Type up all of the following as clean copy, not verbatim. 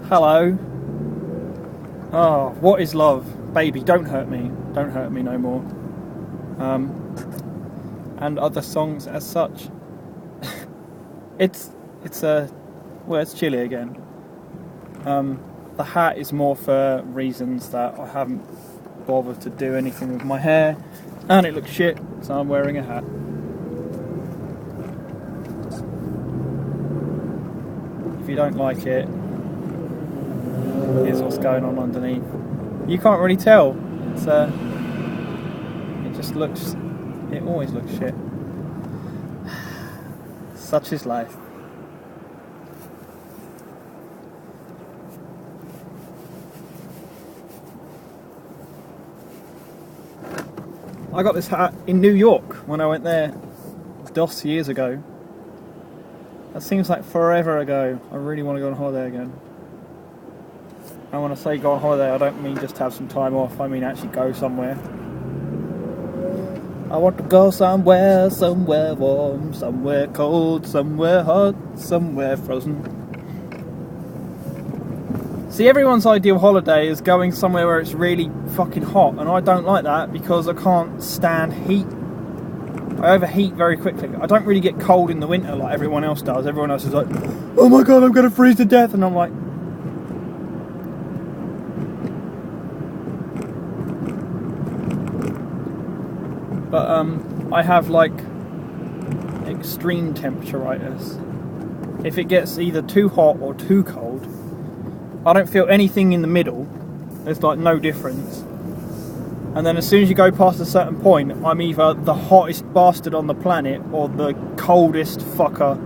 Hello. Oh, what is love? Baby, don't hurt me. Don't hurt me no more. And other songs as such. It's chilly again. The hat is more for reasons that I haven't bothered to do anything with my hair, and it looks shit, so I'm wearing a hat. If you don't like it, here's what's going on underneath. You can't really tell. It always looks shit. Such is life. I got this hat in New York when I went there DOS years ago. That seems like forever ago. I really want to go on holiday again. And when I say go on holiday, I don't mean just have some time off, I mean actually go somewhere. I want to go somewhere warm, somewhere cold, somewhere hot, somewhere frozen. See, everyone's ideal holiday is going somewhere where it's really fucking hot, and I don't like that because I can't stand heat. I overheat very quickly. I don't really get cold in the winter like everyone else does. Everyone else is like, oh my god, I'm going to freeze to death, and I'm like... But I have like extreme temperaturitis. If it gets either too hot or too cold, I don't feel anything in the middle. There's like no difference. And then as soon as you go past a certain point, I'm either the hottest bastard on the planet or the coldest fucker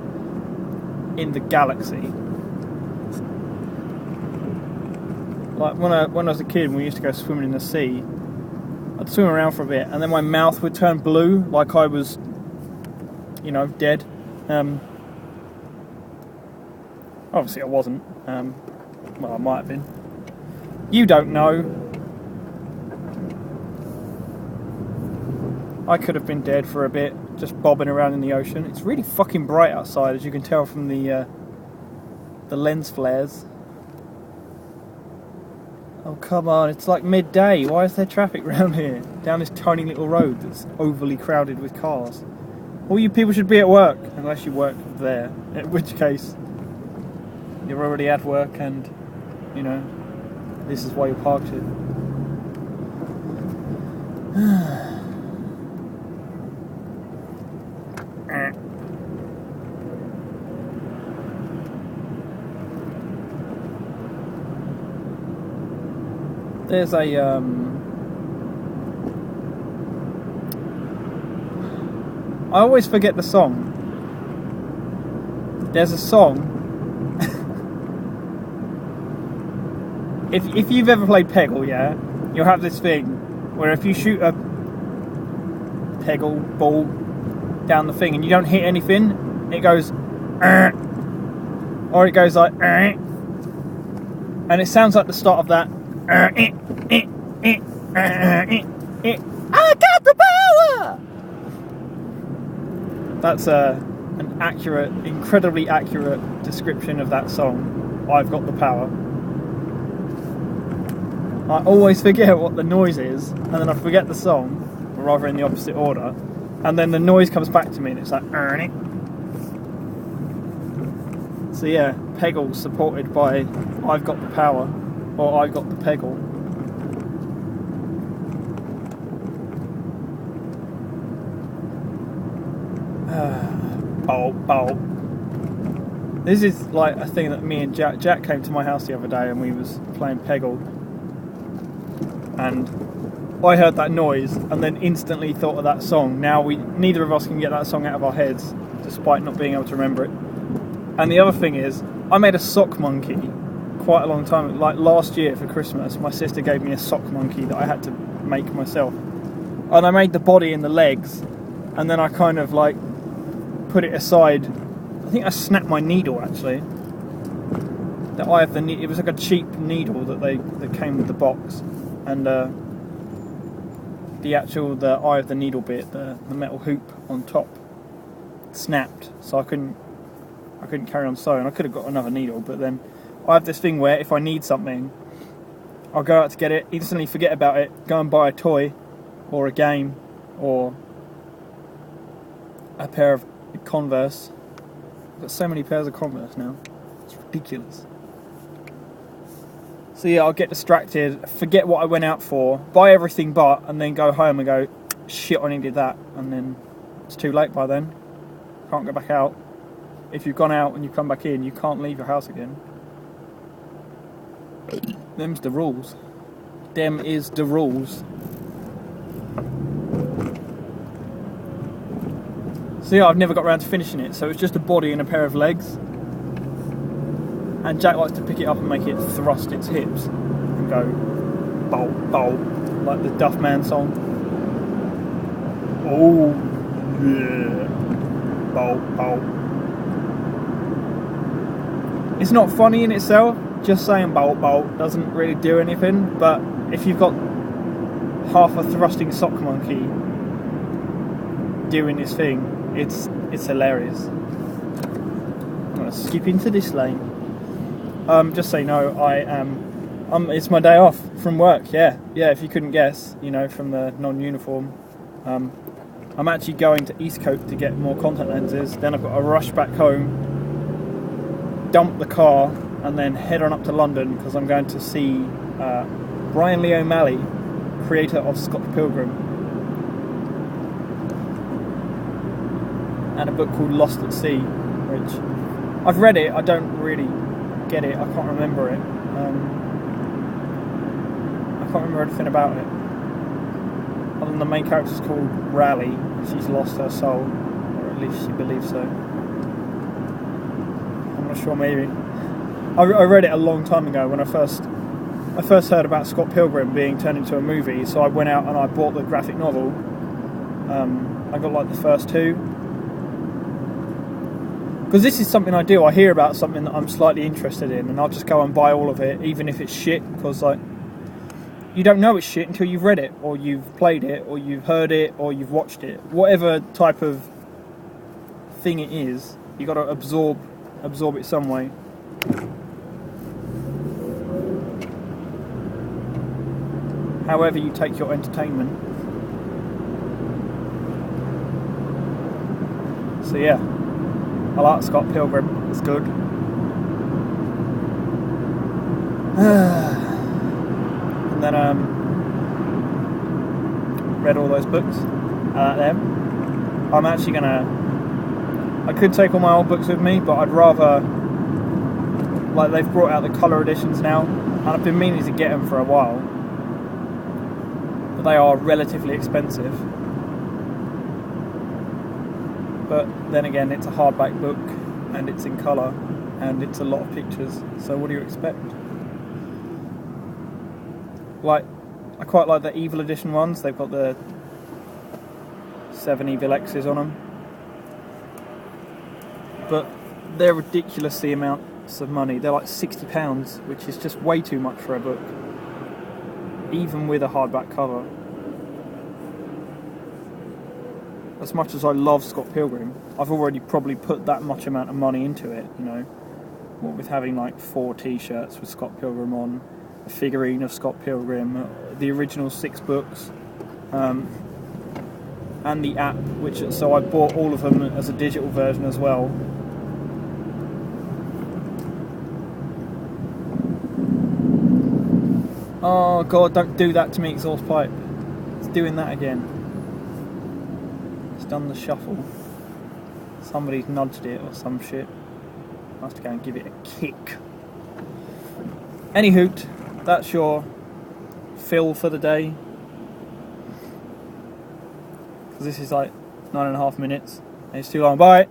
in the galaxy. Like when I was a kid and we used to go swimming in the sea, I'd swim around for a bit and then my mouth would turn blue like I was, dead. Obviously I wasn't. Well, I might have been. You don't know. I could have been dead for a bit, just bobbing around in the ocean. It's really fucking bright outside, as you can tell from the lens flares. Oh, come on, it's like midday. Why is there traffic around here? Down this tiny little road that's overly crowded with cars. All you people should be at work, unless you work there. In which case, you're already at work and, this is why you're parked here. There's a I always forget the song. There's a song. If you've ever played Peggle, yeah, you'll have this thing where if you shoot a Peggle ball down the thing and you don't hit anything, it goes, or it goes like, and it sounds like the start of that. I got the power! That's an accurate, incredibly accurate description of that song. I've got the power. I always forget what the noise is, and then I forget the song, or rather in the opposite order, and then the noise comes back to me and it's like, So yeah, Peggle supported by I've got the power, or I've got the Peggle. This is like a thing that me and Jack came to my house the other day and we was playing Peggle, and I heard that noise and then instantly thought of that song. Now neither of us can get that song out of our heads despite not being able to remember it. And the other thing is, I made a sock monkey quite a long time, like last year for Christmas. My sister gave me a sock monkey that I had to make myself, and I made the body and the legs, and then I kind of like put it aside. I think I snapped my needle actually. The eye of the needle. It was like a cheap needle that came with the box, and the eye of the needle bit, the metal hoop on top, snapped. So I couldn't carry on sewing. I could have got another needle, but then I have this thing where if I need something, I'll go out to get it, instantly forget about it, go and buy a toy, or a game, or a pair of Converse. I've got so many pairs of Converse now. It's ridiculous. So yeah, I'll get distracted, forget what I went out for, buy everything but, and then go home and go, shit, I needed that. And then it's too late by then. Can't go back out. If you've gone out and you come back in, you can't leave your house again. Them's the rules. Them is the rules. So yeah, I've never got around to finishing it, so it's just a body and a pair of legs. And Jack likes to pick it up and make it thrust its hips and go bolt, bolt, like the Duff Man song. Oh yeah, bolt, bolt. It's not funny in itself, just saying bolt, bolt doesn't really do anything, but if you've got half a thrusting sock monkey doing this thing, it's hilarious. I'm going to skip into this lane. Just so you know, it's my day off from work, yeah, if you couldn't guess, you know, from the non-uniform. I'm actually going to Eastcote to get more contact lenses, then I've got to rush back home, dump the car, and then head on up to London, because I'm going to see Brian Lee O'Malley, creator of Scott Pilgrim, and a book called Lost at Sea, which I've read it, I don't really get it, I can't remember it. I can't remember anything about it. Other than the main character's called Raleigh, she's lost her soul, or at least she believes so. I'm not sure, maybe. I read it a long time ago when I first heard about Scott Pilgrim being turned into a movie, so I went out and I bought the graphic novel. I got like the first two. Because this is something I do. I hear about something that I'm slightly interested in, and I'll just go and buy all of it, even if it's shit. Because like, you don't know it's shit until you've read it, or you've played it, or you've heard it, or you've watched it. Whatever type of thing it is, you got to absorb it some way. However you take your entertainment. So yeah. I like Scott Pilgrim, it's good. And then read all those books. I like them. I'm actually gonna, I could take all my old books with me, but I'd rather, like, they've brought out the colour editions now, and I've been meaning to get them for a while, but they are relatively expensive. But then again, it's a hardback book, and it's in colour, and it's a lot of pictures, so what do you expect? Like, I quite like the Evil Edition ones, they've got the 7 Evil X's on them. But they're ridiculously amounts of money, they're like £60, which is just way too much for a book, even with a hardback cover. As much as I love Scott Pilgrim, I've already probably put that much amount of money into it, you know. What with having like 4 t-shirts with Scott Pilgrim on, a figurine of Scott Pilgrim, the original 6 books, and the app, so I bought all of them as a digital version as well. Oh god, don't do that to me, exhaust pipe. It's doing that again. Done the shuffle. Somebody's nudged it or some shit. I have to go and give it a kick. Anyhoot, that's your fill for the day. Because this is like 9.5 minutes. And it's too long. Bye!